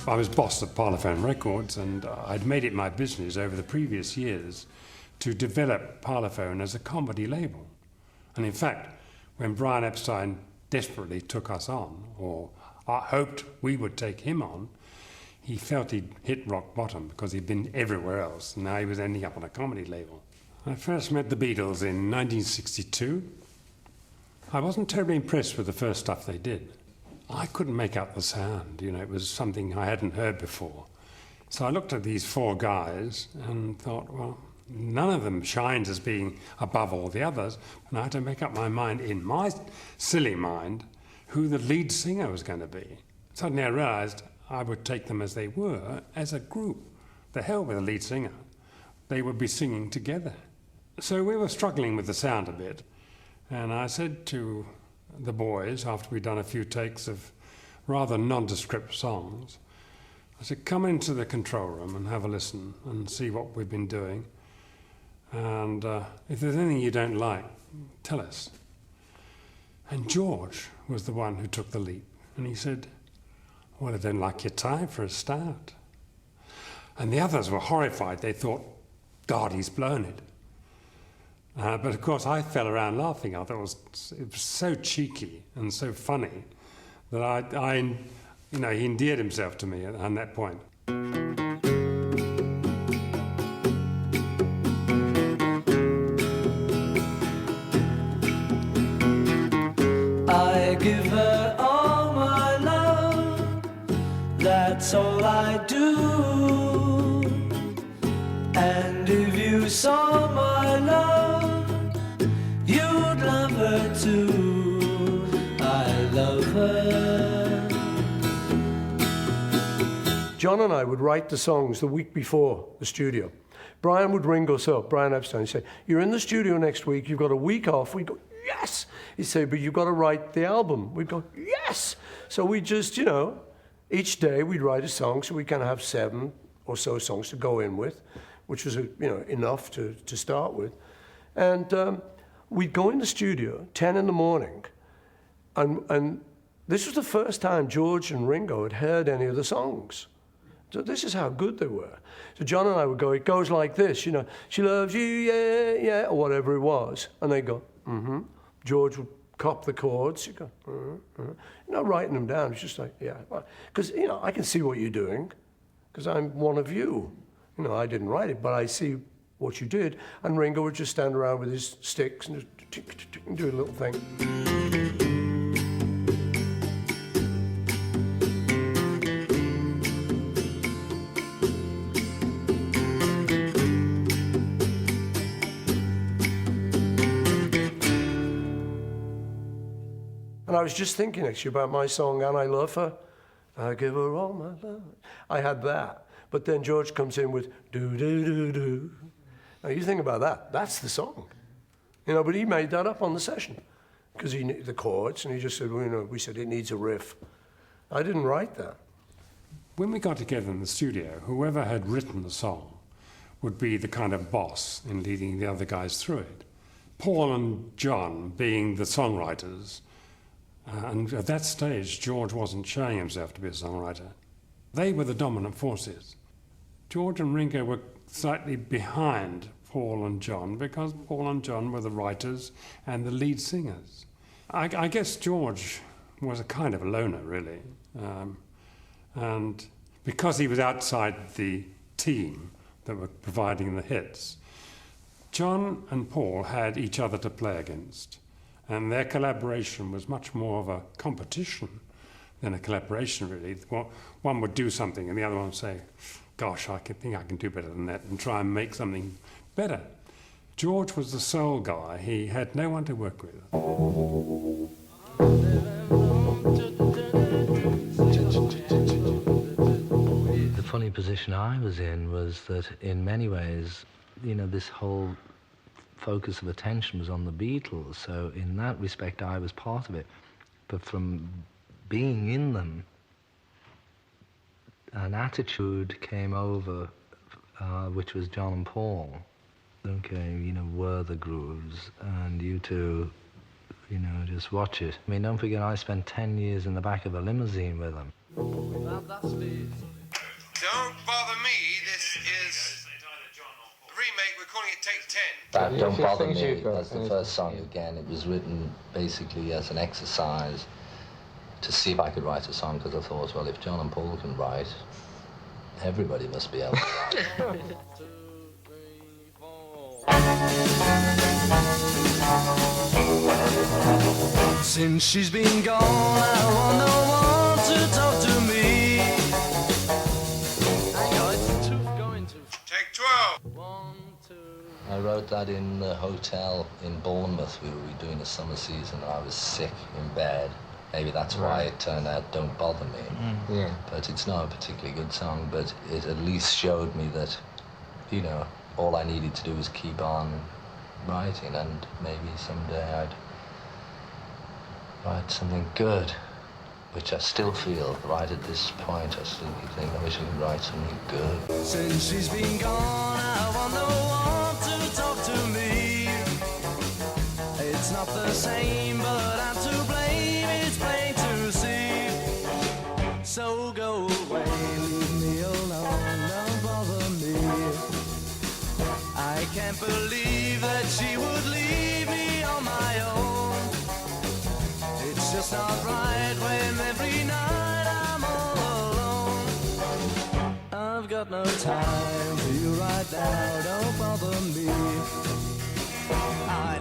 I was boss at Parlophone Records, and I'd made it my business over the previous years to develop Parlophone as a comedy label. And in fact, when Brian Epstein desperately took us on, or I hoped we would take him on, he felt he'd hit rock bottom because he'd been everywhere else, and now he was ending up on a comedy label. I first met the Beatles in 1962. I wasn't terribly impressed with the first stuff they did. I couldn't make out the sound, it was something I hadn't heard before. So I looked at these four guys and thought, well, none of them shines as being above all the others, and I had to make up my mind, in my silly mind, who the lead singer was going to be. Suddenly I realised I would take them as they were, as a group. The hell with the lead singer. They would be singing together. So we were struggling with the sound a bit, and I said to the boys, after we'd done a few takes of rather nondescript songs, I said, come into the control room and have a listen and see what we've been doing. And if there's anything you don't like, tell us. And George was the one who took the leap. And he said, well, I don't like your tie for a start. And the others were horrified. They thought, God, he's blown it. But of course, I fell around laughing. I thought it was so cheeky and so funny that he endeared himself to me on that point. I give her all my love, that's all I do. And if you saw my love, you'd love her too. I love her. John and I would write the songs the week before the studio. Brian would ring us up, Brian Epstein, and say, you're in the studio next week, you've got a week off. We'd go, yes! He'd say, but you've got to write the album. We'd go, yes! So we just, each day we'd write a song, so we kind of have 7 or so songs to go in with, which was, enough to start with. And we'd go in the studio, 10 in the morning, and this was the first time George and Ringo had heard any of the songs. So this is how good they were. So John and I would go, it goes like this, she loves you, yeah, yeah, or whatever it was. And they'd go, mm-hmm. George would cop the chords, he'd go, not writing them down, it's just like, yeah. Because, I can see what you're doing, because I'm one of you. I didn't write it, but I see what you did. And Ringo would just stand around with his sticks and just do a little thing. And I was just thinking actually about my song, And I Love Her. I give her all my love. I had that. But then George comes in with do-do-do-do. Now you think about that, that's the song. But he made that up on the session because he knew the chords and he just said, we said it needs a riff. I didn't write that. When we got together in the studio, whoever had written the song would be the kind of boss in leading the other guys through it. Paul and John being the songwriters, and at that stage, George wasn't showing himself to be a songwriter. They were the dominant forces. George and Ringo were slightly behind Paul and John because Paul and John were the writers and the lead singers. I guess George was a kind of a loner, really. And because he was outside the team that were providing the hits, John and Paul had each other to play against. And their collaboration was much more of a competition than a collaboration, really. One would do something and the other one would say, gosh, I think I can do better than that, and try and make something better. George was the sole guy. He had no one to work with. The funny position I was in was that in many ways, this whole focus of attention was on the Beatles, so in that respect I was part of it. But from being in them, an attitude came over, which was John and Paul. Okay, were the grooves, and you two, just watch it. I mean, don't forget, I spent 10 years in the back of a limousine with them. Don't Bother Me. This is the remake. We're calling it Take 10. That Don't few Bother things Me, you've got, that's the first song again. It was written basically as an exercise to see if I could write a song, because I thought, well, if John and Paul can write, everybody must be able to write. Since she's been gone, I want no one to talk to me. Hang on, it's going to. Take 12. 1, 2. I wrote that in the hotel in Bournemouth. We were doing a summer season. I was sick in bed. Maybe that's why it turned out Don't Bother Me. Yeah. But it's not a particularly good song, but it at least showed me that, you know, all I needed to do was keep on writing, and maybe someday I'd write something good, which I still feel right at this point. I still think I wish I could write something good. Since she's been gone, I want no one to talk to me. It's not the same, but I'm to blame. It's plain to see. So go away, leave me alone, don't bother me. I can't believe that she would leave me on my own. It's just not right when every night I'm all alone. I've got no time for you right now, don't bother me. I